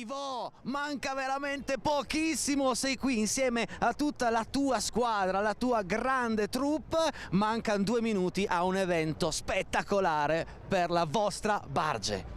Ivo, manca veramente pochissimo, sei qui insieme a tutta la tua squadra, la tua grande troupe, mancano 2 minuti a un evento spettacolare per la vostra Barge.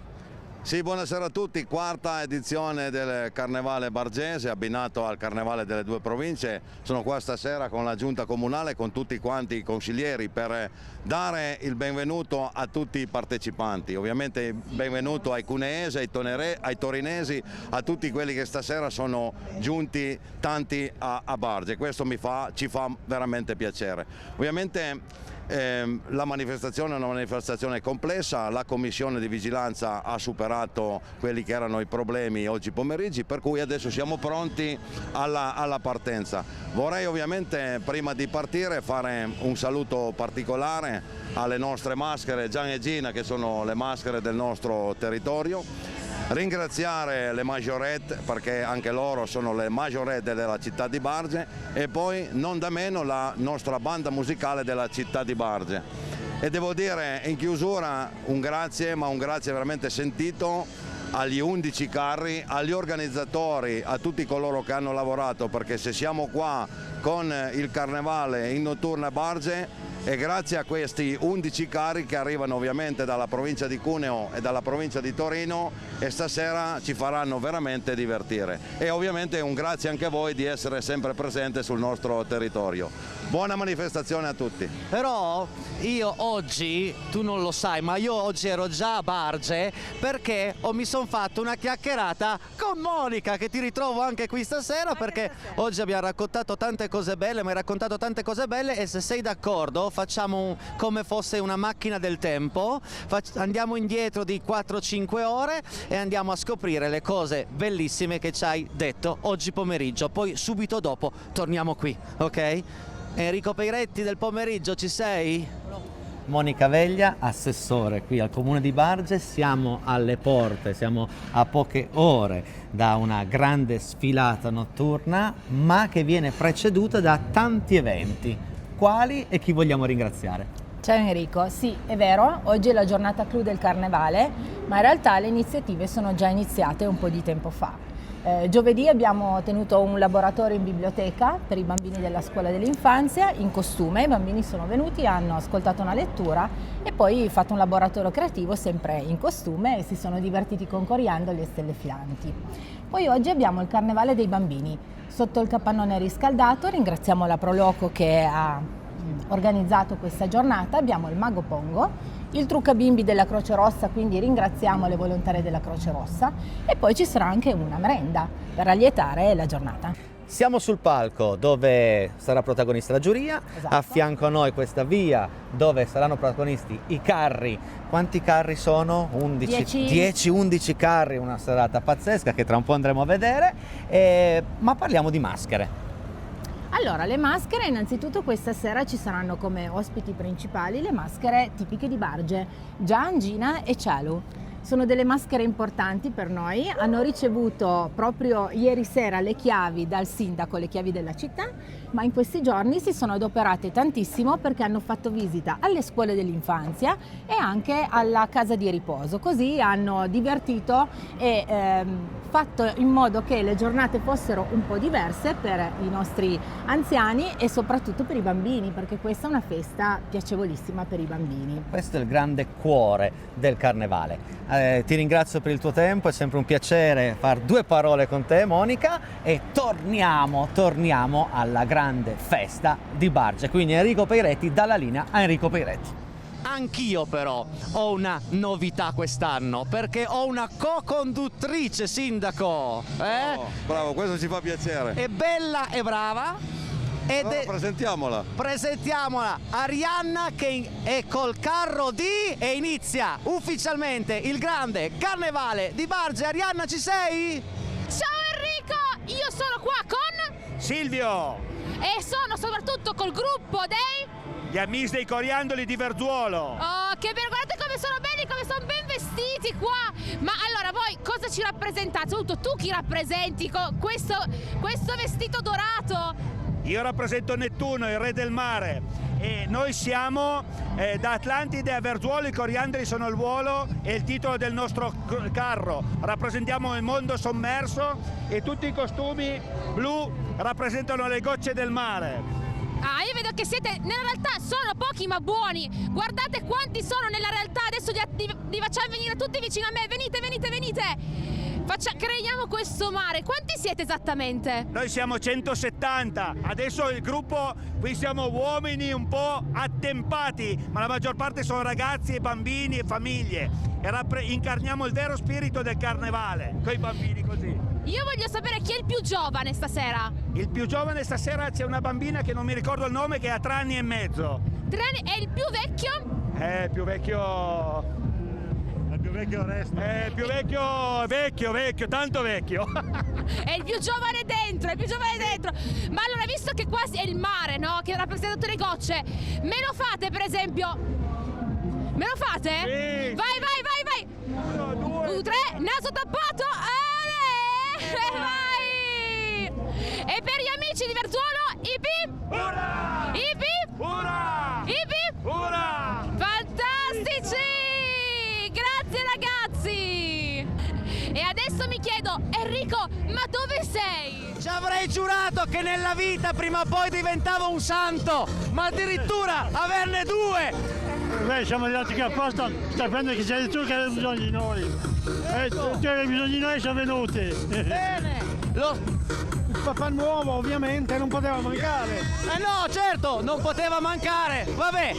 Sì, buonasera a tutti, quarta edizione del Carnevale Bargese abbinato al Carnevale delle due province. Sono qua stasera con la giunta comunale, con tutti quanti i consiglieri per dare il benvenuto a tutti i partecipanti. Ovviamente benvenuto ai cuneesi, ai torinesi, a tutti quelli che stasera sono giunti tanti a Barge. Questo ci fa veramente piacere. Ovviamente la manifestazione è una manifestazione complessa, la commissione di vigilanza ha superato quelli che erano i problemi oggi pomeriggio, per cui adesso siamo pronti alla partenza. Vorrei ovviamente prima di partire fare un saluto particolare alle nostre maschere Gian e Gina, che sono le maschere del nostro territorio. Ringraziare le majorette, perché anche loro sono le majorette della città di Barge, e poi non da meno la nostra banda musicale della città di Barge. E devo dire in chiusura un grazie, ma un grazie veramente sentito agli 11 carri, agli organizzatori, a tutti coloro che hanno lavorato, perché se siamo qua con il Carnevale in notturna Barge è grazie a questi 11 carri che arrivano ovviamente dalla provincia di Cuneo e dalla provincia di Torino, e stasera ci faranno veramente divertire. E ovviamente un grazie anche a voi di essere sempre presente sul nostro territorio. Buona manifestazione a tutti. Però io oggi, tu non lo sai, ma io oggi ero già a Barge perché mi sono fatto una chiacchierata con Monica, che ti ritrovo anche qui stasera, perché oggi abbiamo raccontato tante cose belle, mi hai raccontato tante cose belle, e se sei d'accordo facciamo come fosse una macchina del tempo, andiamo indietro di 4-5 ore e andiamo a scoprire le cose bellissime che ci hai detto oggi pomeriggio, poi subito dopo torniamo qui, ok? Enrico Peiretti del pomeriggio, ci sei? Monica Veglia, assessore qui al Comune di Barge. Siamo alle porte, siamo a poche ore da una grande sfilata notturna, ma che viene preceduta da tanti eventi. Quali e chi vogliamo ringraziare? Ciao Enrico, sì, è vero, oggi è la giornata clou del Carnevale, ma in realtà le iniziative sono già iniziate un po' di tempo fa. Giovedì abbiamo tenuto un laboratorio in biblioteca per i bambini della scuola dell'infanzia in costume. I bambini sono venuti, hanno ascoltato una lettura e poi fatto un laboratorio creativo sempre in costume e si sono divertiti con coriandoli e stelle filanti. Poi oggi abbiamo il Carnevale dei bambini sotto il capannone riscaldato. Ringraziamo la Proloco che ha organizzato questa giornata. Abbiamo il Mago Pongo, il trucca bimbi della Croce Rossa, quindi ringraziamo le volontarie della Croce Rossa, e poi ci sarà anche una merenda per allietare la giornata. Siamo sul palco dove sarà protagonista la giuria, Esatto. A fianco a noi questa via dove saranno protagonisti i carri. Quanti carri sono? 10-11 carri, una serata pazzesca che tra un po' andremo a vedere, ma parliamo di maschere. Allora, le maschere, innanzitutto questa sera ci saranno come ospiti principali le maschere tipiche di Barge, Gian, Gina e Cialu. Sono delle maschere importanti per noi, hanno ricevuto proprio ieri sera le chiavi dal sindaco, le chiavi della città, ma in questi giorni si sono adoperate tantissimo perché hanno fatto visita alle scuole dell'infanzia e anche alla casa di riposo, così hanno divertito e fatto in modo che le giornate fossero un po' diverse per i nostri anziani e soprattutto per i bambini, perché questa è una festa piacevolissima per i bambini. Questo è il grande cuore del Carnevale. Ti ringrazio per il tuo tempo, è sempre un piacere fare 2 parole con te, Monica, e torniamo alla grande festa di Barge. Quindi Enrico Peiretti, dalla linea a Enrico Peiretti. Anch'io però ho una novità quest'anno, perché ho una co-conduttrice, sindaco. Oh, bravo, questo ci fa piacere. È bella e brava. Presentiamola, Arianna, che è col carro e inizia ufficialmente il grande Carnevale di Barge. Arianna, ci sei? Ciao Enrico, io sono qua con Silvio, e sono soprattutto col gruppo dei gli amici dei coriandoli di Verzuolo. Oh, che bello, guardate come sono belli, come sono ben vestiti qua. Ma allora voi cosa ci rappresentate? Soprattutto tu chi rappresenti questo vestito dorato? Io rappresento Nettuno, il re del mare, e noi siamo da Atlantide a Verzuolo, i coriandoli sono il volo e il titolo del nostro carro. Rappresentiamo il mondo sommerso e tutti i costumi blu rappresentano le gocce del mare. Ah, io vedo che siete, nella realtà sono pochi ma buoni. Guardate quanti sono nella realtà. Adesso li facciamo venire tutti vicino a me. Venite, venite, venite. Creiamo questo mare. Quanti siete esattamente? Noi siamo 170. Adesso il gruppo, qui siamo uomini un po' attempati, ma la maggior parte sono ragazzi e bambini e famiglie. E incarniamo il vero spirito del carnevale, coi bambini così. Io voglio sapere chi è il più giovane stasera. Il più giovane stasera c'è una bambina che non mi ricordo il nome, che ha 3 anni e mezzo. 3 anni, e il più vecchio? Il più vecchio... Il più vecchio resta. Il più vecchio, vecchio, tanto vecchio. È il più giovane dentro, è il più giovane dentro. Ma allora, visto che qua è il mare, no? Che rappresenta tutte le gocce, me lo fate per esempio? Me lo fate? Sì. Vai, vai, vai, vai. 1, 2, 3, naso tappato. Vai! E per gli amici di Verzuolo, ip ip! Ura! Ip ip! Ura! Ip ip! Ura! Fantastici! Grazie ragazzi! E adesso mi chiedo, Enrico, ma dove sei? Ci avrei giurato che nella vita prima o poi diventavo un santo, ma addirittura averne 2! Beh, siamo arrivati qui apposta sapendo che sei tu che avevi bisogno di noi. E tu che avevi bisogno di noi siamo venuti. Bene! Il papà nuovo ovviamente non poteva mancare. No, certo, non poteva mancare! Vabbè!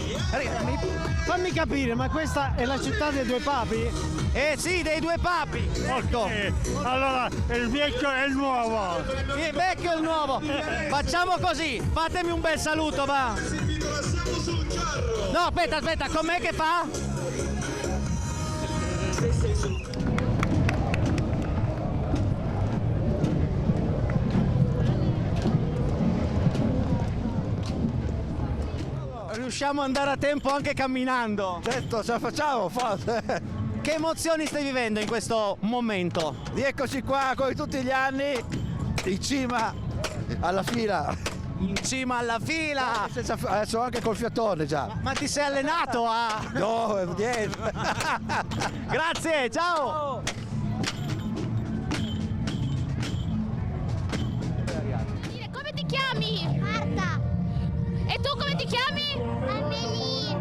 Fammi capire, ma questa è la città dei 2 papi? Eh sì, dei 2 papi! Ecco! Allora, il vecchio e il nuovo. Il vecchio e il nuovo! Facciamo così, fatemi un bel saluto, va! No, aspetta, com'è che fa? Riusciamo ad andare a tempo anche camminando. Certo, ce la facciamo, forte. Che emozioni stai vivendo in questo momento? Eccoci qua come tutti gli anni, in cima alla fila. In cima alla fila! Adesso anche col fiatone già. Ma ti sei allenato a... No, niente. Grazie, ciao! Come ti chiami? Marta, E tu come ti chiami? Amelie,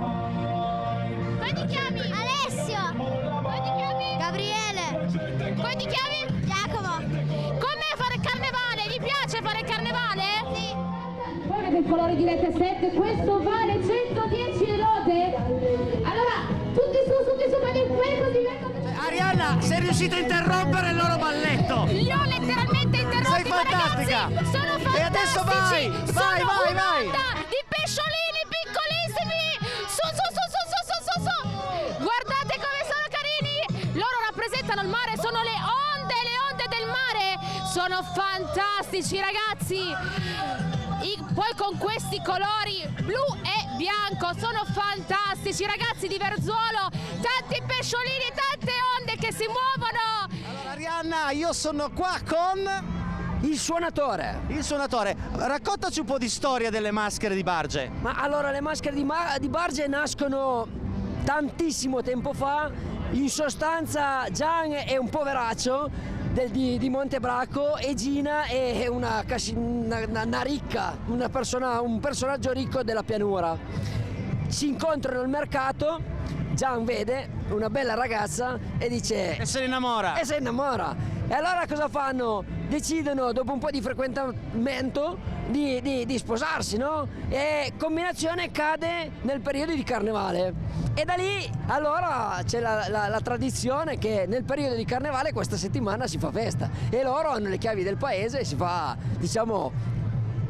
Come ti chiami? Alessio, Come ti chiami? Gabriele, Come ti chiami? Giacomo. Com'è fare il carnevale? Vi piace fare il carnevale? Sì. Voi avete il colore di rete 7, questo vale 110 lode. Allora, tutti su, ma il fuoco diventa... Arianna, sei riuscita a interrompere il loro balletto! Li ho letteralmente interrotti. Sei fantastica! Ragazzi, sono fantastici! E adesso vai! Vai, Sono vai, vai! un'onda di pesciolini piccolissimi! Su! Guardate come sono carini! Loro rappresentano il mare, sono le onde del mare! Sono fantastici, ragazzi! Poi con questi colori blu e bianco sono fantastici, ragazzi di Verzuolo, tanti pesciolini, tante onde che si muovono. Allora Arianna, io sono qua con... Il suonatore. Il suonatore. Raccontaci un po' di storia delle maschere di Barge. Ma allora, le maschere di Barge nascono tantissimo tempo fa. In sostanza Gian è un poveraccio di Montebracco e Gina è una ricca, un personaggio ricco della pianura. Si incontrano al mercato, Gian vede una bella ragazza e dice... E se ne innamora. E si innamora. E allora cosa fanno? Decidono, dopo un po' di frequentamento, di sposarsi, no? E combinazione cade nel periodo di carnevale. E da lì allora c'è la tradizione che nel periodo di carnevale questa settimana si fa festa. E loro hanno le chiavi del paese e si fa, diciamo,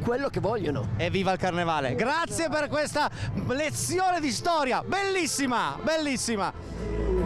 quello che vogliono. E viva il carnevale! Grazie per questa lezione di storia! Bellissima! Bellissima!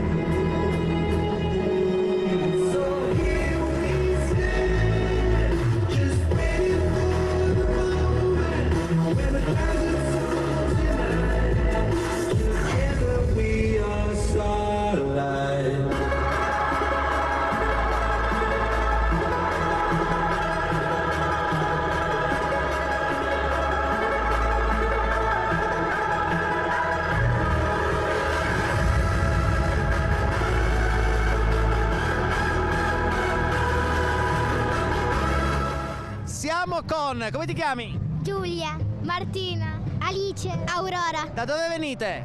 siamo con, come ti chiami? Giulia, Martina, Alice, Aurora. Da dove venite?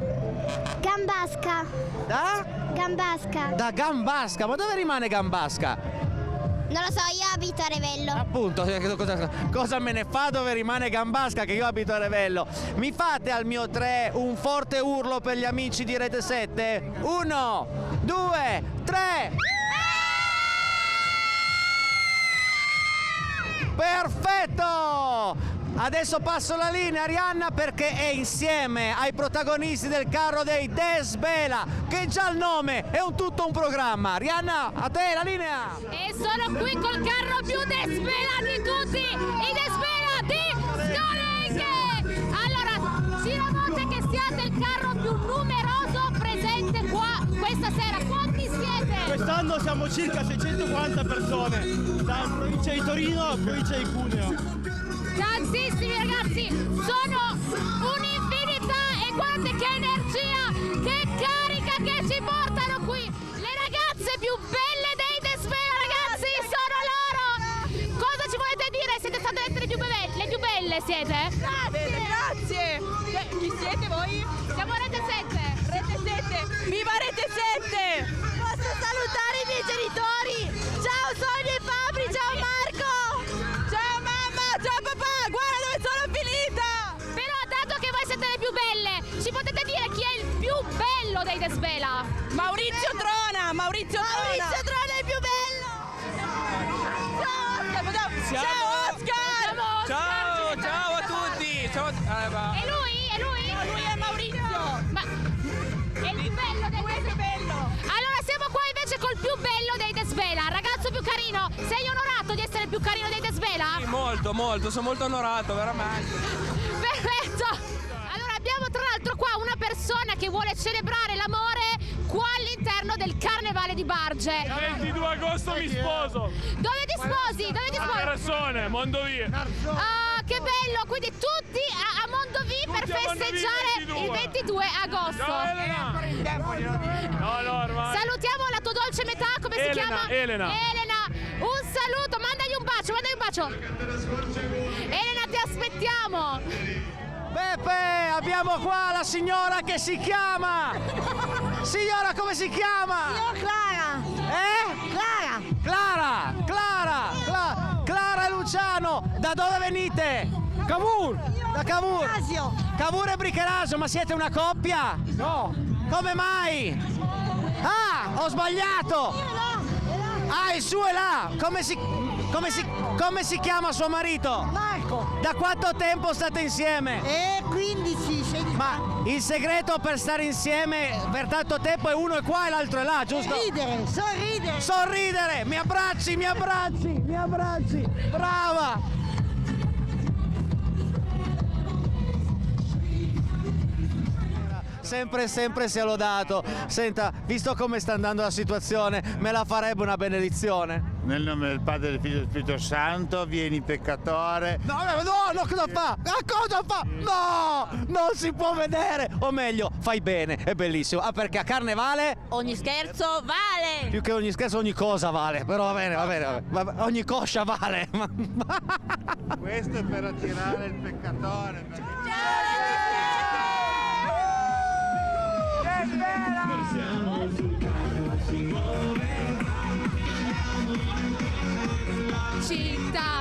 Gambasca. Da? Gambasca. Da Gambasca, ma dove rimane Gambasca? Non lo so, io abito a Revello. Appunto, cosa me ne fa dove rimane Gambasca che io abito a Revello? Mi fate al mio 3 un forte urlo per gli amici di Rete 7? 1, 2, 3! Perfetto! Adesso passo la linea, Arianna, perché è insieme ai protagonisti del carro dei Desvela, che già il nome è tutto un programma. Arianna, a te la linea! E sono qui col carro più Desvela di tutti, i Desvela di Scoringhe! Allora, finalmente che siate il carro più numeroso presente qua questa sera. Quanti siete? Quest'anno siamo circa 640 persone, da provincia di Torino a provincia di Cuneo. Tantissimi ragazzi, sono un'infinità e guardate che energia, che carica che ci portano qui. Le ragazze più belle dei Desvela, ragazzi, sono loro. Cosa ci volete dire? Siete state elette le più belle, siete? Grazie. Chi siete voi? Siamo Rete 7. Rete 7. Viva Rete 7! Posso salutare i miei genitori? Ciao Sonia e Fabri, ciao Marco! Ciao mamma, ciao papà, guarda dove sono finita! Però dato che voi siete le più belle, ci potete dire chi è il più bello dei Desvela? Maurizio Trona, Maurizio Trona è il più bello! Ciao Oscar! Ciao a tutti! Ciao a... E lui? Lui è Maurizio! Ma è il più bello dei Desvela? Allora siamo qua invece col più bello dei Desvela, ragazzo più carino. Sei onorato di essere il più carino dei Desvela? Sì, molto, sono molto onorato, veramente. Perfetto! Allora abbiamo tra l'altro qua una persona che vuole celebrare l'amore qua all'interno del Carnevale di Barge. Il 22 agosto mi sposo. Dove ti sposi? A Carassone, Mondovì. Ah, che bello! Quindi tutti a Mondovì per festeggiare il 22 agosto. Ciao Elena. No, ormai. Salutiamo la tua dolce metà, come si chiama? Elena. Un saluto, mandagli un bacio. Elena, ti aspettiamo. Beppe, abbiamo qua la signora che si chiama! Signora, come si chiama? Io Clara! Clara e Luciano! Da dove venite? Cavour! Da Cavour! Cavour e Bricherasio, ma siete una coppia? No! Come mai? Ah, ho sbagliato! Ah, il suo è là! Come si chiama suo marito? Marco! Da quanto tempo state insieme? 15, 16. Ma il segreto per stare insieme per tanto tempo è uno è qua e l'altro è là, giusto? Sorridere! Mi abbracci! Brava! Sempre sia lodato. Senta, visto come sta andando la situazione, me la farebbe una benedizione? Nel nome del Padre, del Figlio e del Spirito Santo, vieni peccatore. No, cosa fa? Cosa fa? No, non si può vedere. O meglio, fai bene, è bellissimo. Ah, perché a Carnevale? Ogni scherzo vale! Più che ogni scherzo, ogni cosa vale. Però va bene. Ogni coscia vale. Questo è per attirare il peccatore. Città.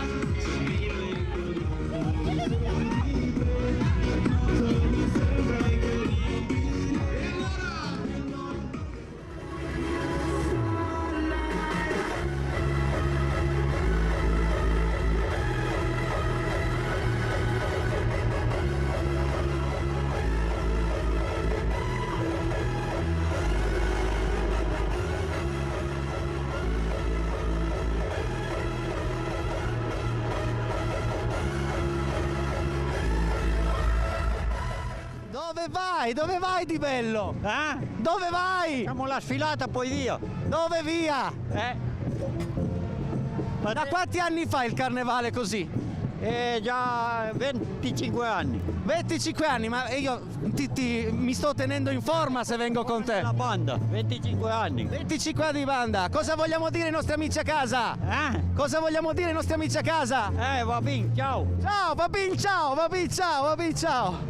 Dove vai di bello? Dove vai? Facciamo la sfilata poi via. Dove via? Ma da quanti anni fa il carnevale così? Già 25 anni. 25 anni, ma io mi sto tenendo in forma se vengo con te. La banda, 25 anni. 25 anni di banda. Cosa vogliamo dire ai nostri amici a casa? Cosa vogliamo dire ai nostri amici a casa? Va bene, ciao. Ciao, Babin, ciao, Babin, ciao, Babin, ciao.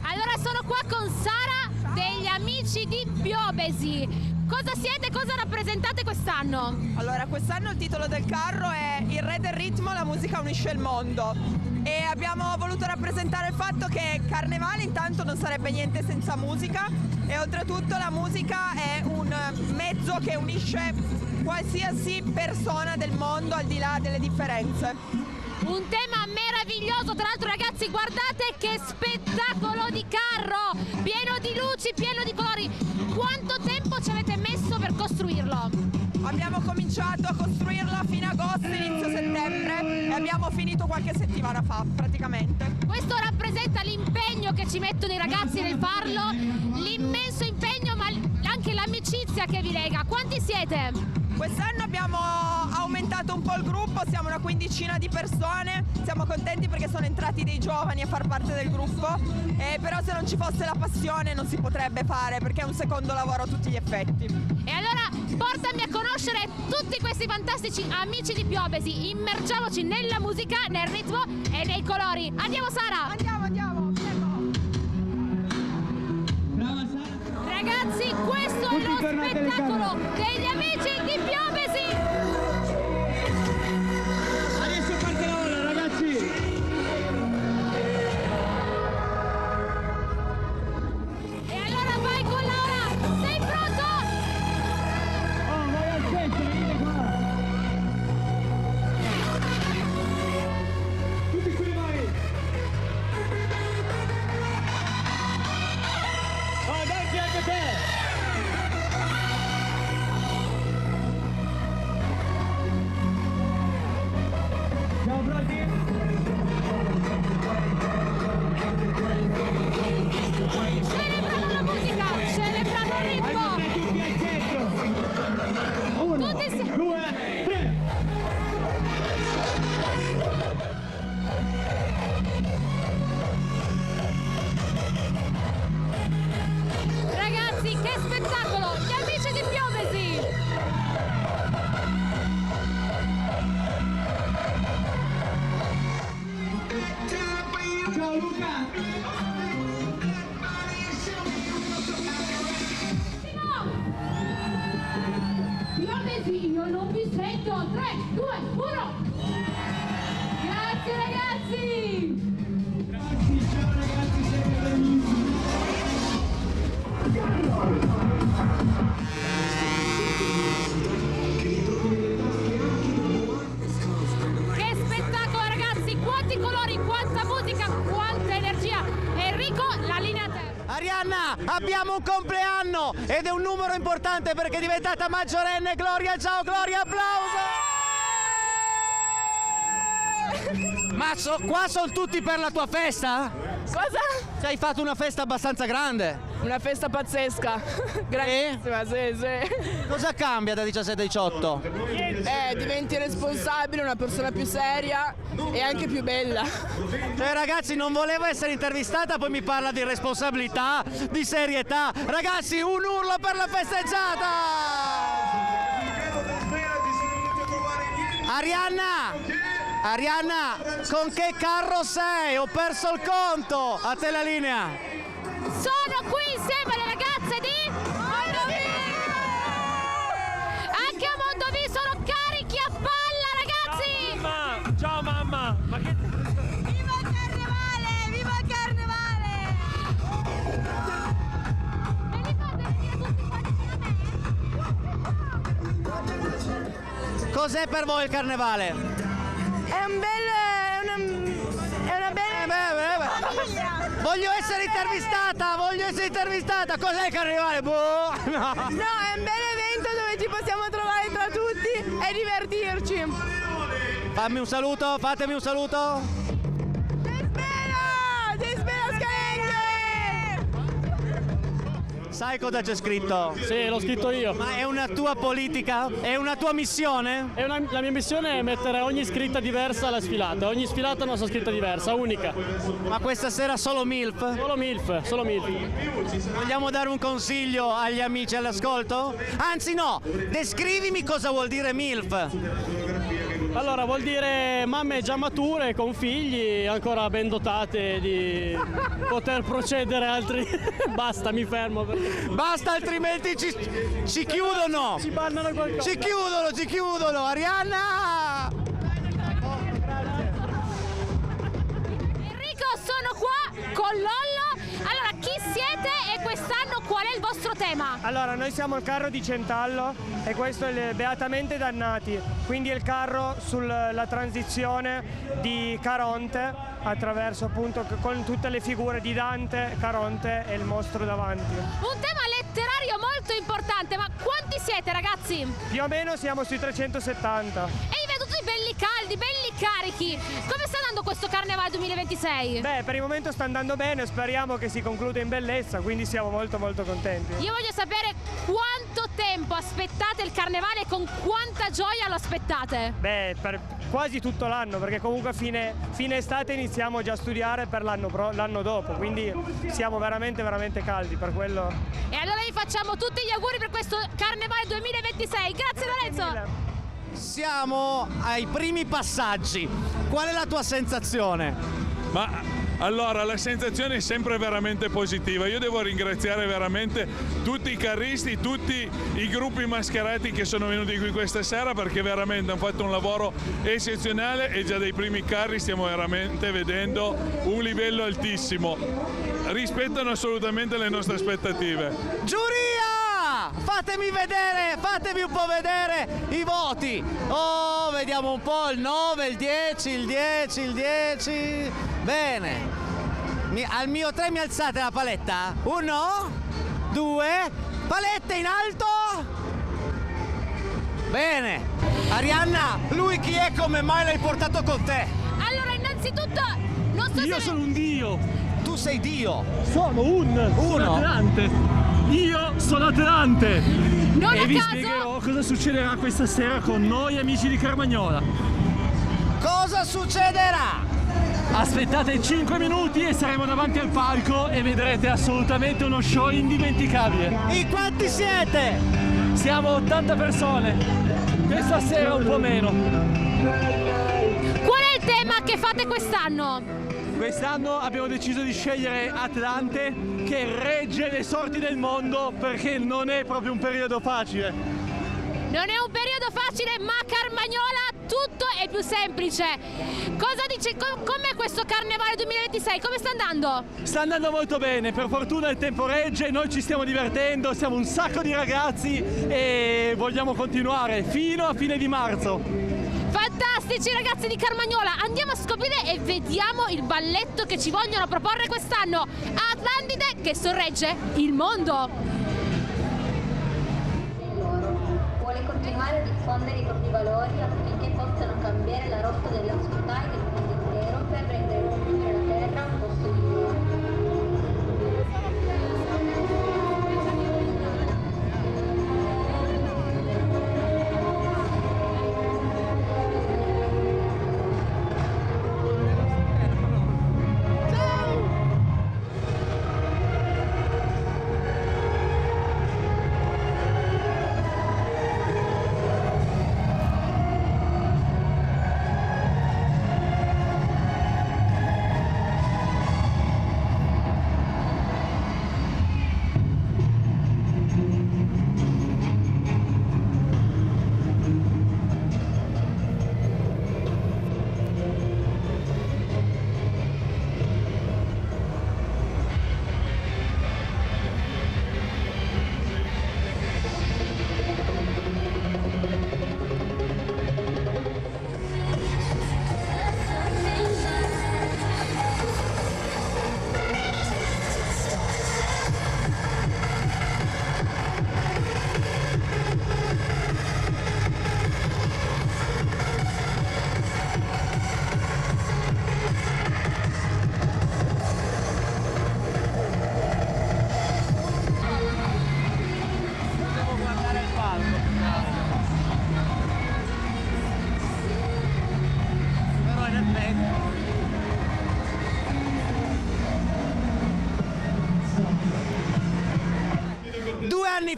Allora sono qua con Sara degli Amici di Piobesi. Cosa siete, cosa rappresentate quest'anno? Allora, quest'anno il titolo del carro è Il re del ritmo, la musica unisce il mondo. E abbiamo voluto rappresentare il fatto che Carnevale intanto non sarebbe niente senza musica e oltretutto la musica è un mezzo che unisce qualsiasi persona del mondo al di là delle differenze. Un tema meraviglioso, tra l'altro ragazzi guardate che spettacolo di carro, pieno di luci, pieno di colori. Quanto tempo ci avete messo per costruirlo? Abbiamo cominciato a costruirlo a fine agosto, inizio settembre e abbiamo finito qualche settimana fa praticamente. Questo rappresenta l'impegno che ci mettono i ragazzi nel farlo, l'immenso impegno ma anche l'amicizia che vi lega. Quanti siete? Quest'anno abbiamo aumentato un po' il gruppo, siamo una quindicina di persone, siamo contenti perché sono entrati dei giovani a far parte del gruppo, però se non ci fosse la passione non si potrebbe fare perché è un secondo lavoro a tutti gli effetti. E allora portami a conoscere tutti questi fantastici amici di Piobesi, immergiamoci nella musica, nel ritmo e nei colori. Andiamo Sara! Andiamo! Ragazzi, questo è lo spettacolo degli Amici di Piobesi! Adesso parte la ora, ragazzi! E allora vai con Laura! Sei pronto? Vai al centro, venite qua! Tutti qui, vai! Dai, anche te! Ciao, Brody! Celebrano la musica, celebrano il ritmo! Tutti al centro! 1, 2, 3! Ragazzi, che spettacolo! Gli Amici di Piobesi! Ciao Luca! Piobesi, io non vi sento. 3, 2, 1. Grazie ragazzi. Ciao ragazzi, siete bellissimi! Che spettacolo ragazzi! Quanti colori, quanta musica, quanta energia! Enrico, la linea a te! Arianna, abbiamo un compleanno ed è un numero importante perché è diventata maggiorenne. Gloria, ciao Gloria, applauso! Ma qua sono tutti per la tua festa? Cosa? Ci hai fatto una festa abbastanza grande? Una festa pazzesca, grandissima, sì. Cosa cambia da 17 a 18? Diventi responsabile, una persona più seria e anche più bella. Cioè ragazzi, non volevo essere intervistata, poi mi parla di responsabilità, di serietà. Ragazzi, un urlo per la festeggiata! Arianna, con che carro sei? Ho perso il conto! A te la linea! Sono qui insieme alle ragazze di Mondovì! Anche a Mondovì sono carichi a palla ragazzi! Ciao mamma! Ma che... Viva il carnevale! Viva il carnevale! Me li fate venire tutti qua vicino a me? Cos'è per voi il carnevale? È un bel... è una bella... Voglio essere intervistata! Cos'è il carnevale? Boh! No. No, è un bel evento dove ci possiamo trovare tra tutti e divertirci. Fammi un saluto, fatemi un saluto! Ti spero Sai cosa c'è scritto? Sì, l'ho scritto io. Ma è una tua politica? È una tua missione? La mia missione è mettere ogni scritta diversa alla sfilata. Ogni sfilata ha una sua scritta diversa, unica. Ma questa sera solo MILF? Solo MILF, solo MILF. Vogliamo dare un consiglio agli amici all'ascolto? Anzi no, descrivimi cosa vuol dire MILF. Allora, vuol dire mamme già mature, con figli, ancora ben dotate di poter procedere altri... Basta, mi fermo. Basta, altrimenti ci chiudono! Ci bannano qualcosa. Ci chiudono! Arianna! Enrico, sono qua con Lollo. Allora, chi siete e quest'anno qual è il vostro tema? Allora, noi siamo il carro di Centallo e questo è il Beatamente Dannati, quindi è il carro sulla transizione di Caronte attraverso appunto con tutte le figure di Dante, Caronte e il mostro davanti. Un tema letterario molto importante, ma quanti siete ragazzi? Più o meno siamo sui 370. E vi vedo tutti belli caldi, belli carichi. Come sta andando questo Carnevale 2026? Beh, per il momento sta andando bene, speriamo che si concluda in bellezza, quindi siamo molto contenti. Io voglio sapere quanto tempo aspettate il Carnevale e con quanta gioia lo aspettate? Beh, per quasi tutto l'anno, perché comunque a fine estate iniziamo già a studiare per l'anno dopo, quindi siamo veramente caldi per quello. E allora vi facciamo tutti gli auguri per questo Carnevale 2026. Grazie Lorenzo! Siamo ai primi passaggi. Qual è la tua sensazione? Ma allora, la sensazione è sempre veramente positiva. Io devo ringraziare veramente tutti i carristi, tutti i gruppi mascherati che sono venuti qui questa sera, perché veramente hanno fatto un lavoro eccezionale e già dai primi carri stiamo veramente vedendo un livello altissimo. Rispettano assolutamente le nostre aspettative. Giuria! Fatemi un po' vedere i voti. Oh, vediamo un po' il 9, il 10, il 10, il 10. Bene. Al mio 3 mi alzate la paletta? 1, 2, palette in alto. Bene. Arianna, lui chi è? Come mai l'hai portato con te? Allora, innanzitutto, non so Io sono un dio. Tu sei Dio. Sono sono Atlante. Io sono Atlante. Non e a vi caso... spiegherò cosa succederà questa sera con noi amici di Carmagnola. Cosa succederà? Aspettate 5 minuti e saremo davanti al palco e vedrete assolutamente uno show indimenticabile. In quanti siete? Siamo 80 persone. Questa sera un po' meno. Qual è il tema che fate quest'anno? Quest'anno abbiamo deciso di scegliere Atlante, che regge le sorti del mondo, perché non è proprio un periodo facile. Non è un periodo facile, ma a Carmagnola tutto è più semplice. Cosa dice? Com'è questo Carnevale 2026? Come sta andando? Sta andando molto bene, per fortuna il tempo regge, noi ci stiamo divertendo, siamo un sacco di ragazzi e vogliamo continuare fino a fine di marzo. Fantastici ragazzi di Carmagnola, andiamo a scoprire e vediamo il balletto che ci vogliono proporre quest'anno. Atlantide che sorregge il mondo. Vuole continuare a diffondere i propri valori affinché possano cambiare la rotta della città e del mondo intero per rendere la terra un posto migliore.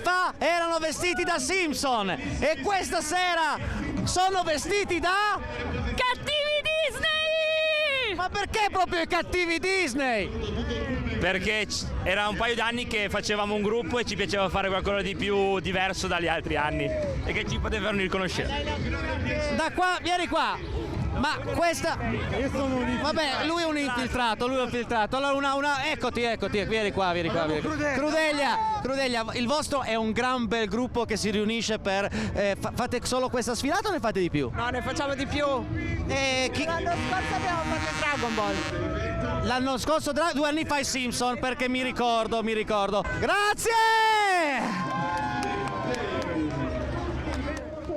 fa erano vestiti da Simpson e questa sera sono vestiti da... Cattivi Disney! Ma perché proprio i cattivi Disney? Perché era un paio di anni che facevamo un gruppo e ci piaceva fare qualcosa di più diverso dagli altri anni e che ci potevano riconoscere. Da qua, vieni qua. Ma questa... Vabbè, lui è un infiltrato, Allora eccoti, vieni qua. Crudeglia, il vostro è un gran bel gruppo che si riunisce per... fate solo questa sfilata o ne fate di più? No, ne facciamo di più. L'anno scorso abbiamo fatto Dragon Ball. L'anno scorso, 2 anni fa i Simpson, perché mi ricordo. Grazie!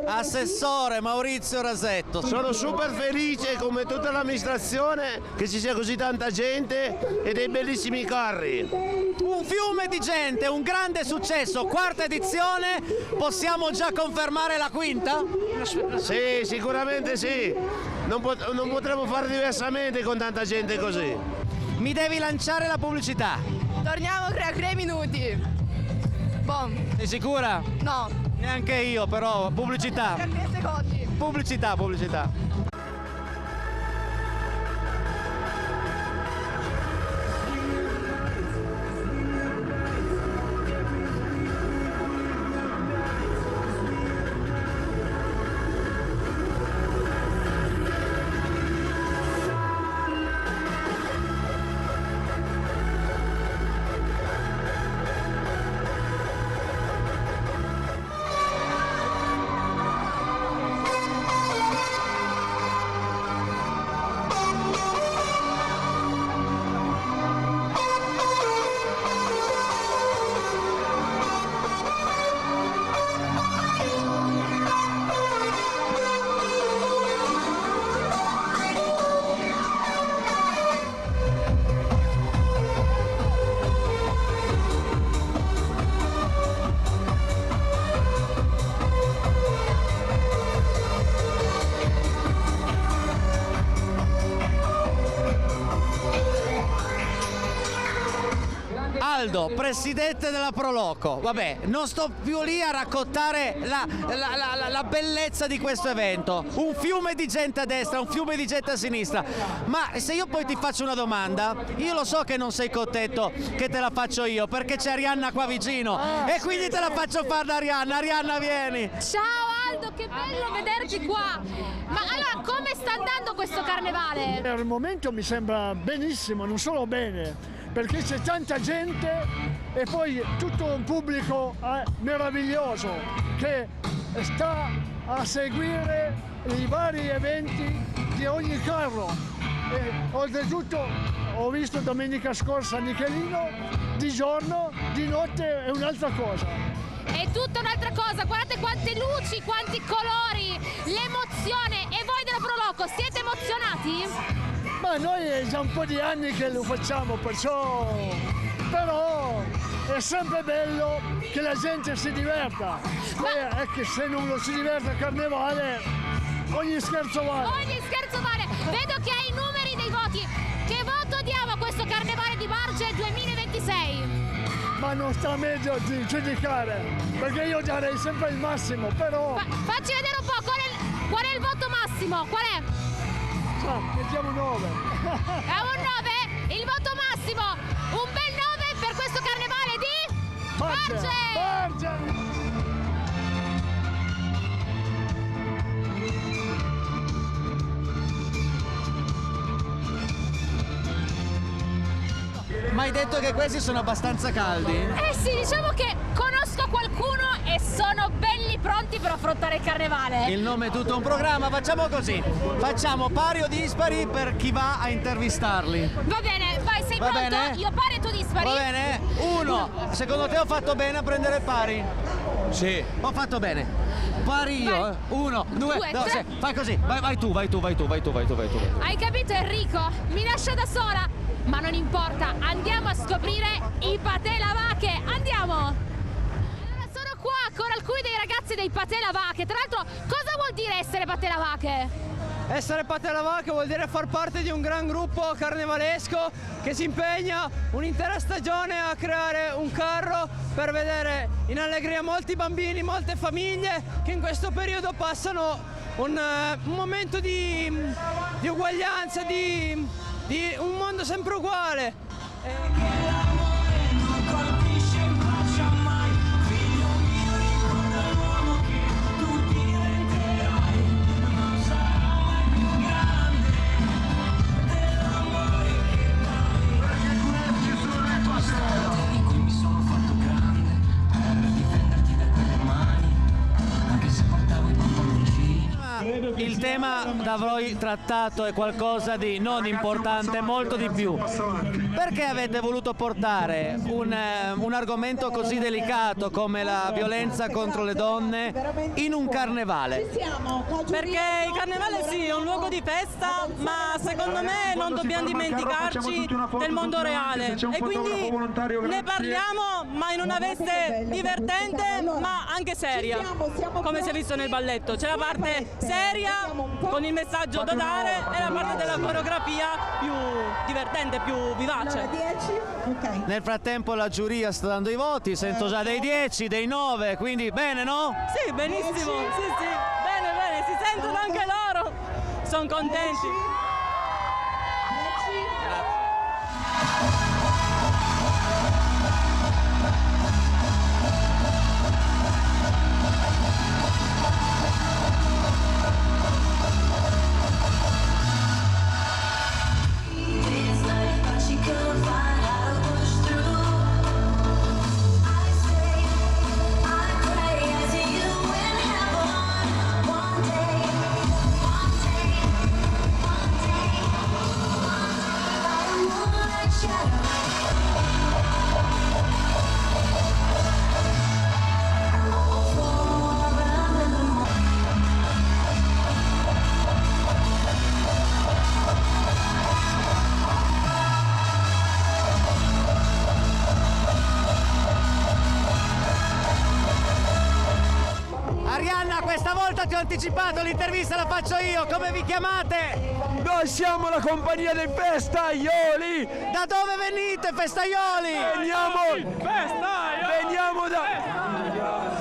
Assessore Maurizio Rasetto. Sono super felice, come tutta l'amministrazione, che ci sia così tanta gente e dei bellissimi carri. Un fiume di gente, un grande successo, 4ª edizione, possiamo già confermare la 5ª? Sì, sicuramente sì. Non potremmo fare diversamente con tanta gente così. Mi devi lanciare la pubblicità. Torniamo tra 3 minuti. Bom. Sei sicura? No. Neanche io, però pubblicità. Per 3 secondi. Pubblicità. Aldo, presidente della Proloco, vabbè, non sto più lì a raccontare la bellezza di questo evento. Un fiume di gente a destra, un fiume di gente a sinistra. Ma se io poi ti faccio una domanda, io lo so che non sei contento che te la faccio io, perché c'è Arianna qua vicino e quindi te la faccio fare da Arianna. Arianna, vieni. Ciao Aldo, che bello vederti qua. Ma allora, come sta andando questo carnevale? Per il momento mi sembra benissimo, non solo bene, perché c'è tanta gente e poi tutto un pubblico meraviglioso che sta a seguire i vari eventi di ogni carro. E oltretutto ho visto domenica scorsa Nichelino, di giorno, di notte è un'altra cosa. È tutta un'altra cosa, guardate quante luci, quanti colori, l'emozione. E voi della Proloco siete emozionati? Ma noi è già un po' di anni che lo facciamo, perciò... Però è sempre bello che la gente si diverta. E è che se non lo si diverte al carnevale, ogni scherzo vale. Ogni scherzo vale. Vedo che hai i numeri dei voti. Che voto diamo a questo carnevale di Barge 2026? Ma non sta a me di giudicare, perché io darei sempre il massimo, però... Facci vedere un po' qual è il voto massimo, qual è? Mettiamo 9. È un 9? Il voto massimo, un bel 9 per questo carnevale di Barge! Ma hai detto che questi sono abbastanza caldi? Eh sì, diciamo che conosco qualcuno e sono belli pronti per affrontare il carnevale. Il nome è tutto un programma, facciamo così. Facciamo pari o dispari per chi va a intervistarli. Va bene, vai, sei Va pronto? bene? Io pari e tu dispari? Va bene? 1. Secondo te ho fatto bene a prendere pari? Sì. Ho fatto bene. Pari io, 1, 2, 3. Fai così, vai tu. Hai capito Enrico? Mi lascia da sola? Ma non importa, andiamo a scoprire i Patè Lavache, andiamo! Allora sono qua con alcuni dei ragazzi dei Patè Lavache. Tra l'altro, cosa vuol dire essere Patè Lavache? Essere Patte alla Vacca vuol dire far parte di un gran gruppo carnevalesco che si impegna un'intera stagione a creare un carro per vedere in allegria molti bambini, molte famiglie che in questo periodo passano un momento di uguaglianza, di un mondo sempre uguale. Il tema da voi trattato è qualcosa di non importante, molto di più. Perché avete voluto portare un argomento così delicato come la violenza contro le donne in un carnevale? Perché il carnevale sì, è un luogo di festa, ma secondo me non dobbiamo dimenticarci del mondo reale. E quindi ne parliamo, ma in una veste divertente, ma anche seria, come si è visto nel balletto. C'è la parte seria, con il messaggio da dare, e la parte della coreografia più divertente, più vivace. Nel frattempo la giuria sta dando i voti, sento già dei 10, dei 9, quindi bene, no? Sì, benissimo, sì, bene, si sentono anche loro, sono contenti. Questa volta ti ho anticipato, l'intervista la faccio io, come vi chiamate? Noi siamo la compagnia dei Festaioli! Da dove venite, Festaioli?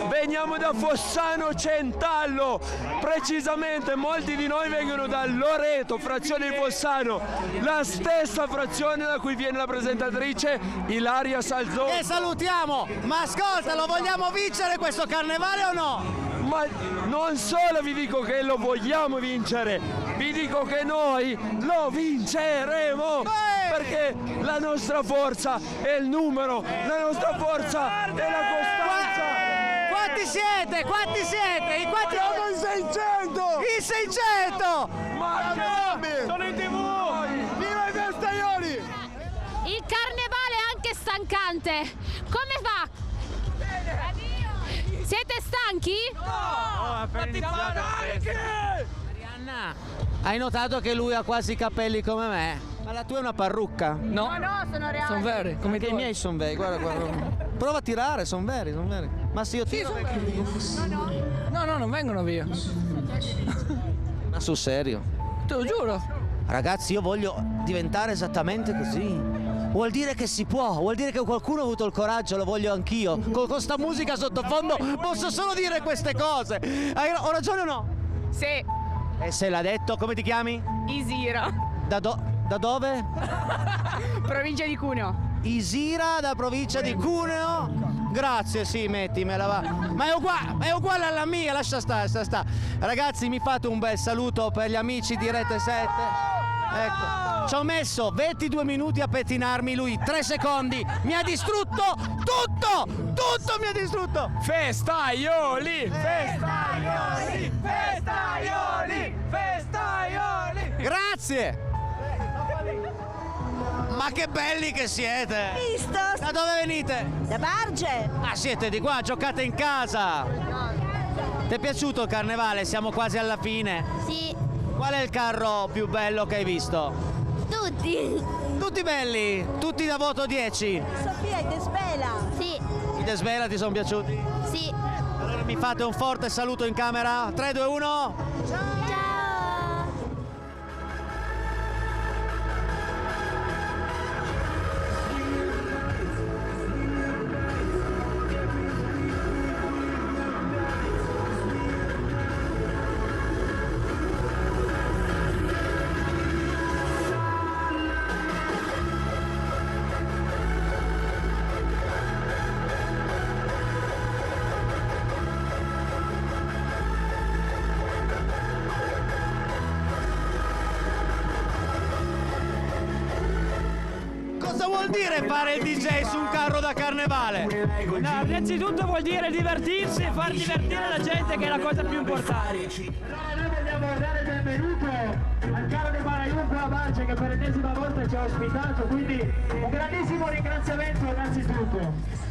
Veniamo da Fossano Centallo, precisamente molti di noi vengono da Loreto, frazione di Fossano, la stessa frazione da cui viene la presentatrice Ilaria Salzoni. E salutiamo, ma ascolta, lo vogliamo vincere questo carnevale o no? Ma non solo vi dico che lo vogliamo vincere, vi dico che noi lo vinceremo! Perché la nostra forza è il numero, la nostra forza è la costanza! Quanti siete? Quanti siete? Siamo in 600! In 600! Ma sono in TV! Viva i Festaioli! Il carnevale è anche stancante. Come va? Siete stanchi? No, Arianna, hai notato che lui ha quasi i capelli come me? Ma la tua è una parrucca? No, sono reali. sono veri, come Anche i miei sono veri, guarda. Prova a tirare, sono veri. Ma se io tiro... No, non vengono via. Ma sul serio? Te lo giuro. Ragazzi, io voglio diventare esattamente così. Vuol dire che si può, vuol dire che qualcuno ha avuto il coraggio, lo voglio anch'io. Con sta musica sottofondo posso solo dire queste cose. Ho ragione o no? Sì. E se l'ha detto, come ti chiami? Isira. Da dove? Provincia di Cuneo. Isira, da provincia di Cuneo. Grazie, sì, mettimela va. Ma è uguale alla mia, lascia stare. Ragazzi, mi fate un bel saluto per gli amici di Rete 7. Ecco. Ci ho messo 22 minuti a pettinarmi, lui 3 secondi, mi ha distrutto tutto mi ha distrutto. Festaioli! Grazie. Ma che belli che siete! Visto? Da dove venite? Da Barge. Ah, siete di qua, giocate in casa. Ti è piaciuto il carnevale? Siamo quasi alla fine. Sì. Qual è il carro più bello che hai visto? Tutti. Tutti belli? Tutti da voto 10? Sofia e Desbela. Sì. I Desvela ti sono piaciuti? Sì. Allora mi fate un forte saluto in camera? 3, 2, 1. Ciao. vuol dire fare il DJ su un carro da carnevale? No, innanzitutto vuol dire divertirsi e far divertire la gente, che è la cosa più importante. Noi vogliamo dare il benvenuto al carro di Maraiun qua a Barge, che per l'ennesima volta ci ha ospitato, quindi un grandissimo ringraziamento innanzitutto.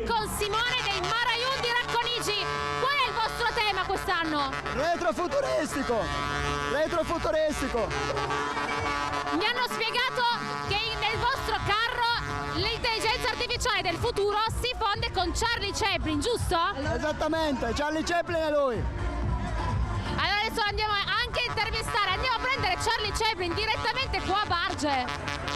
Con Simone dei Maraiun di Racconigi. Qual è il vostro tema quest'anno? Retrofuturistico! Retrofuturistico! Mi hanno spiegato che nel vostro carro l'intelligenza artificiale del futuro si fonde con Charlie Chaplin, giusto? Esattamente, Charlie Chaplin è lui! Allora adesso andiamo anche a intervistare, andiamo a prendere Charlie Chaplin direttamente qua a Barge.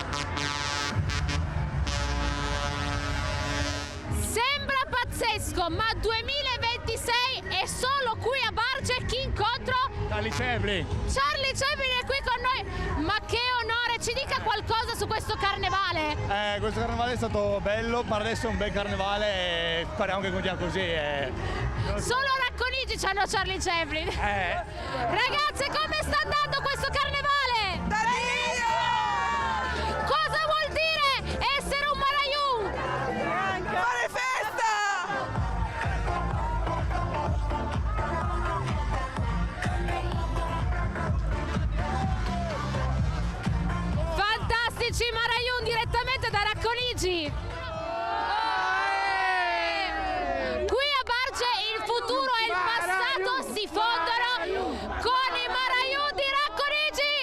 Sembra pazzesco, ma 2026 è solo qui a Barge. Chi incontro? Charlie Chaplin. Charlie Chaplin è qui con noi. Ma che onore, ci dica qualcosa su questo carnevale. Questo carnevale è stato bello, per adesso è un bel carnevale e speriamo che continua così. Solo a Racconigi c'hanno Charlie Chaplin. Ragazze, come sta andando questo carnevale? Da Dio! Cosa vuol dire essere un Maraiun? Fare festa! Fantastici Maraiun direttamente da Racconigi. Qui a Barge il futuro e il passato si fondono con i Maraiun di Racconigi.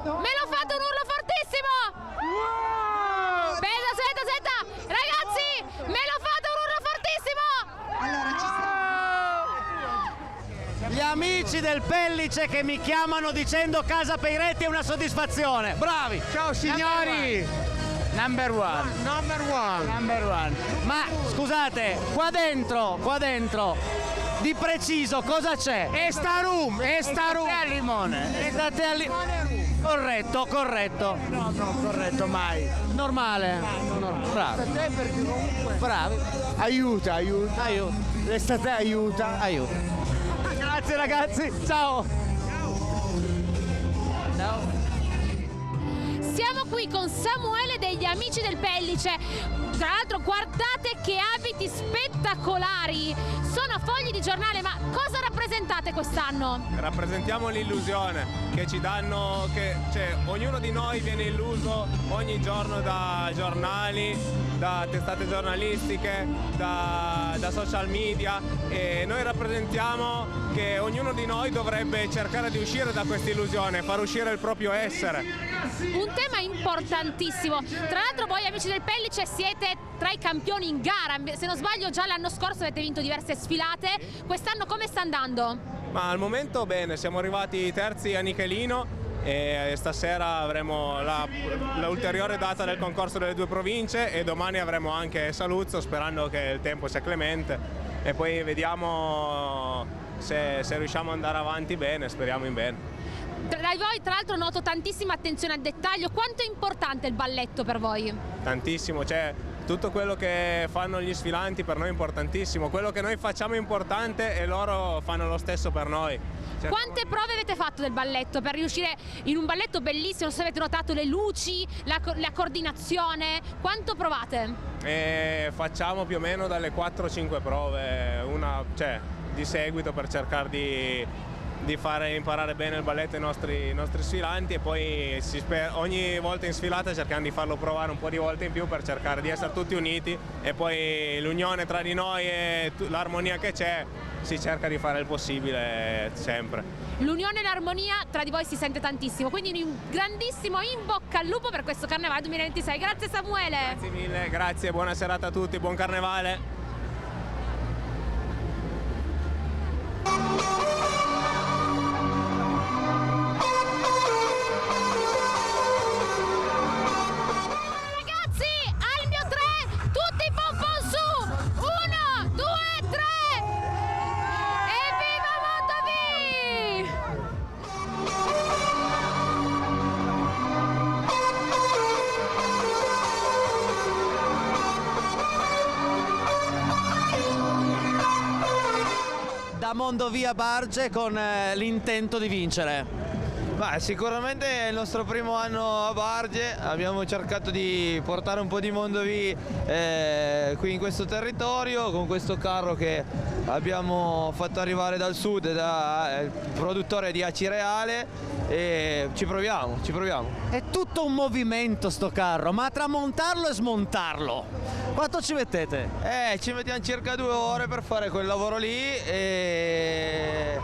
Me lo fate un urlo fortissimo. Aspetta, ragazzi, me lo fate un urlo fortissimo. Gli amici del Pellice che mi chiamano dicendo Casa Peiretti è una soddisfazione. Bravi. Ciao signori. Number one. Number one. Ma scusate, qua dentro, di preciso cosa c'è? Esta room. Al limone. Corretto. No, corretto mai. Normale. Bravi. Bravi. Aiuta. L'estate aiuta. Grazie ragazzi, ciao. Siamo qui con Samuele degli Amici del Pellice. Tra l'altro guardate che abiti spettacolari. Sono fogli di giornale, ma cosa rappresentate quest'anno? Rappresentiamo l'illusione che ci danno, ognuno di noi viene illuso ogni giorno da giornali, da testate giornalistiche, da social media, e noi rappresentiamo che ognuno di noi dovrebbe cercare di uscire da questa illusione, far uscire il proprio essere. Un tema importantissimo. Tra l'altro voi Amici del Pellice siete tra i campioni in gara. Se non sbaglio già l'anno scorso avete vinto diverse sfilate. Quest'anno come sta andando? Ma al momento bene, siamo arrivati terzi a Nichelino e stasera avremo l'ulteriore data del concorso delle 2 province e domani avremo anche Saluzzo, sperando che il tempo sia clemente, e poi vediamo se riusciamo ad andare avanti bene, speriamo in bene. Tra voi tra l'altro noto tantissima attenzione al dettaglio. Quanto è importante il balletto per voi? Tantissimo, tutto quello che fanno gli sfilanti per noi è importantissimo, quello che noi facciamo è importante e loro fanno lo stesso per noi. Quante prove avete fatto del balletto per riuscire in un balletto bellissimo? Non so se avete notato le luci, la coordinazione, quanto provate? Facciamo più o meno dalle 4-5 prove, una di seguito, per cercare di fare imparare bene il balletto ai nostri sfilanti, e poi ogni volta in sfilata cerchiamo di farlo provare un po' di volte in più per cercare di essere tutti uniti, e poi l'unione tra di noi e l'armonia che c'è, si cerca di fare il possibile sempre. L'unione e l'armonia tra di voi si sente tantissimo, quindi un grandissimo in bocca al lupo per questo Carnevale 2026. Grazie Samuele. Grazie mille, grazie, buona serata a tutti, buon Carnevale. Ragazzi, al mio 3, tutti pompon su! 1, 2, da Mondovì a Barge con l'intento di vincere? Beh, sicuramente è il nostro primo anno a Barge, abbiamo cercato di portare un po' di Mondovì qui in questo territorio con questo carro che abbiamo fatto arrivare dal sud, dal produttore di Acireale, e ci proviamo. È tutto un movimento sto carro, ma tra montarlo e smontarlo quanto ci mettete? Ci mettiamo circa 2 ore per fare quel lavoro lì e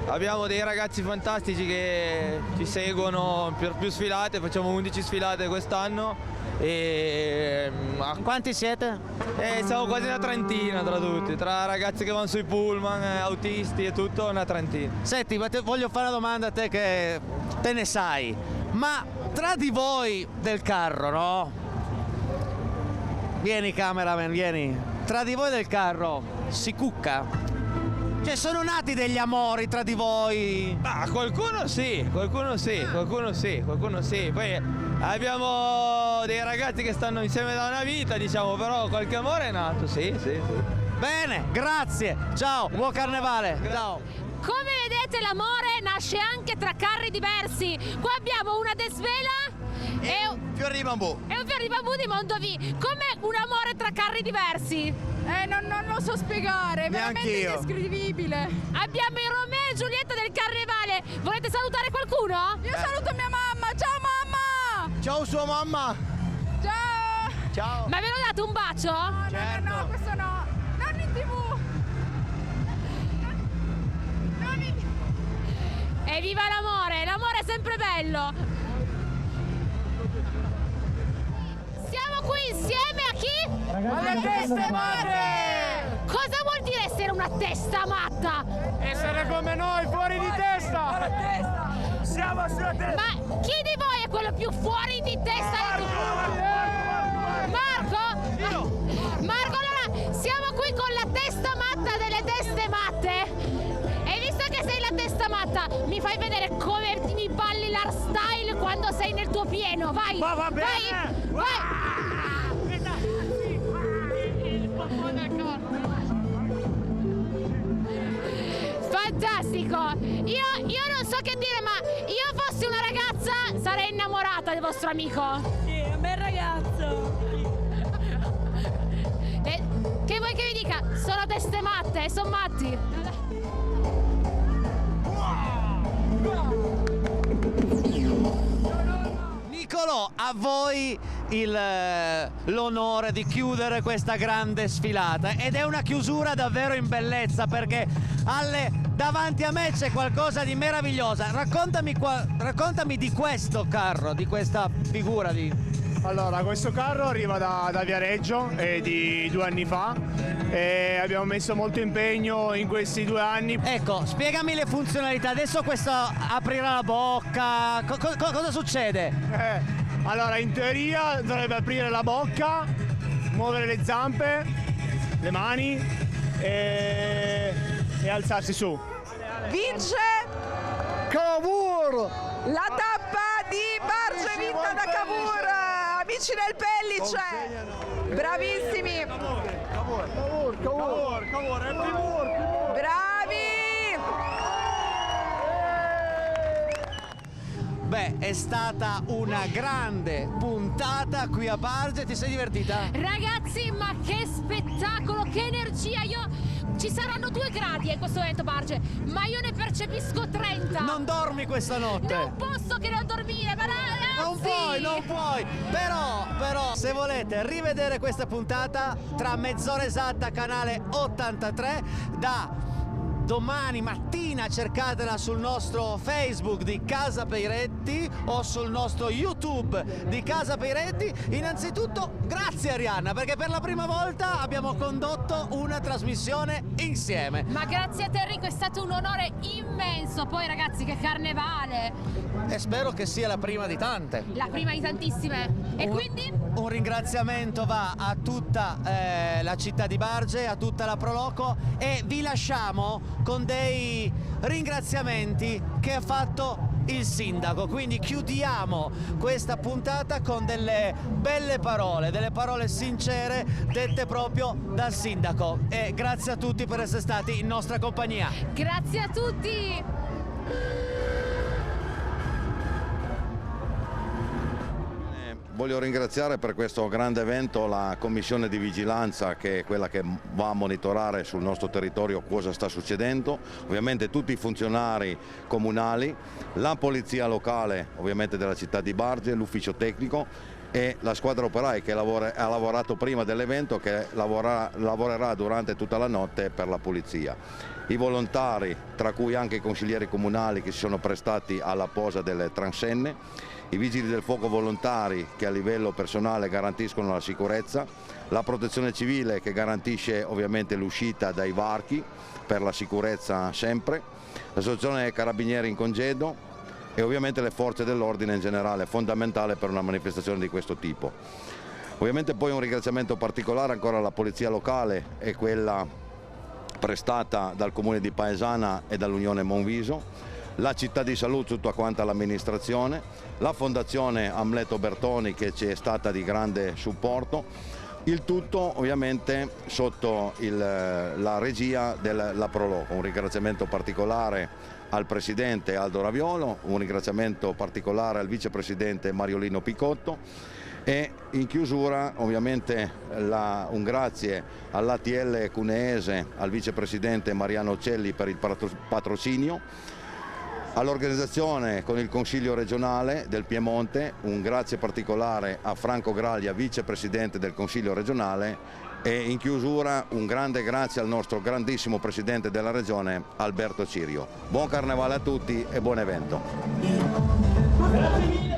abbiamo dei ragazzi fantastici che ci seguono per più sfilate, facciamo 11 sfilate quest'anno. E quanti siete? Siamo quasi una trentina tra tutti, tra ragazzi che vanno sui pullman, autisti e tutto, una trentina. Senti, ma voglio fare una domanda a te che te ne sai, ma tra di voi del carro, no? Vieni cameraman, vieni. Tra di voi del carro si cucca? Cioè sono nati degli amori tra di voi? Ah, qualcuno sì. Poi abbiamo dei ragazzi che stanno insieme da una vita, diciamo, però qualche amore è nato, sì. Bene, grazie. Ciao, buon carnevale. Ciao. Come vedete l'amore nasce anche tra carri diversi. Qua abbiamo una Desvela e un fiore di bambù. E un fiore di bambù di Mondovì. Come un amore tra carri diversi. Non lo so spiegare, è veramente indescrivibile. Abbiamo i Romeo e Giulietta del carnevale. Volete salutare qualcuno? Io saluto mia mamma. Ciao mamma! Ciao sua mamma! Ciao! Ma ve l'ho dato un bacio? No, questo no. Non in TV. Evviva l'amore! L'amore è sempre bello! Siamo qui insieme a chi? Alle teste matte! Cosa vuol dire essere una testa matta? Essere come noi, fuori di testa! Siamo sulla testa! Ma chi di voi è quello più fuori di testa? Marco? Marco, allora siamo qui con la testa matta delle teste matte. E visto che sei la testa matta, mi fai vedere come mi balli l'hardstyle quando sei nel tuo pieno. Vai! Ma va bene! Vai! Fantastico! Io non so che dire, ma io fossi una ragazza sarei innamorata del vostro amico. Sì, un bel ragazzo. Che vuoi che vi dica? Sono teste matte, sono matti. Nicolò, a voi l'onore di chiudere questa grande sfilata, ed è una chiusura davvero in bellezza, perché davanti a me c'è qualcosa di meravigliosa. Raccontami di questo carro, di questa figura di... Allora, questo carro arriva da Viareggio di 2 anni fa e abbiamo messo molto impegno in questi 2 anni. Ecco, spiegami le funzionalità. Adesso questo aprirà la bocca, cosa succede? Allora, in teoria dovrebbe aprire la bocca, muovere le zampe, le mani e alzarsi su. Vince Cavour! la tappa di Barge vinta da Cavour, amici del Pellice. Bravissimi. Bravi. Beh, è stata una grande puntata qui a Barge, ti sei divertita? Ragazzi, ma che spettacolo, che energia! Ci saranno 2 gradi in questo momento Barge, ma io ne percepisco 30. Non dormi questa notte? Non posso che non dormire, ma non puoi. Però, se volete rivedere questa puntata, tra mezz'ora esatta, canale 83, da domani mattina cercatela sul nostro Facebook di Casa Peiretti o sul nostro YouTube di Casa Peiretti. Innanzitutto grazie Arianna, perché per la prima volta abbiamo condotto una trasmissione insieme. Ma grazie a te Enrico, è stato un onore immenso. Poi ragazzi, che carnevale! E spero che sia la prima di tante. La prima di tantissime. E quindi? Un ringraziamento va a tutta la città di Barge, a tutta la Proloco, e vi lasciamo con dei ringraziamenti che ha fatto il sindaco. Quindi chiudiamo questa puntata con delle belle parole, delle parole sincere dette proprio dal sindaco, e grazie a tutti per essere stati in nostra compagnia. Grazie a tutti! Voglio ringraziare per questo grande evento la commissione di vigilanza, che è quella che va a monitorare sul nostro territorio cosa sta succedendo, ovviamente tutti i funzionari comunali, la polizia locale ovviamente della città di Barge, l'ufficio tecnico e la squadra operaia che ha lavorato prima dell'evento, che lavorerà durante tutta la notte per la pulizia. I volontari, tra cui anche i consiglieri comunali che si sono prestati alla posa delle transenne, i vigili del fuoco volontari che a livello personale garantiscono la sicurezza, la protezione civile che garantisce ovviamente l'uscita dai varchi per la sicurezza sempre, l'associazione carabinieri in congedo e ovviamente le forze dell'ordine in generale, fondamentale per una manifestazione di questo tipo. Ovviamente poi un ringraziamento particolare ancora alla polizia locale e quella prestata dal comune di Paesana e dall'Unione Monviso, la città di Saluzzo, tutta quanta l'amministrazione, la fondazione Amleto Bertoni che ci è stata di grande supporto, il tutto ovviamente sotto la regia della Proloco. Un ringraziamento particolare al presidente Aldo Raviolo, un ringraziamento particolare al vicepresidente Mariolino Picotto e in chiusura ovviamente un grazie all'ATL Cuneese, al vicepresidente Mariano Celli per il patrocinio, all'organizzazione con il Consiglio regionale del Piemonte, un grazie particolare a Franco Graglia, vicepresidente del Consiglio regionale, e in chiusura un grande grazie al nostro grandissimo presidente della regione Alberto Cirio. Buon carnevale a tutti e buon evento. Grazie mille.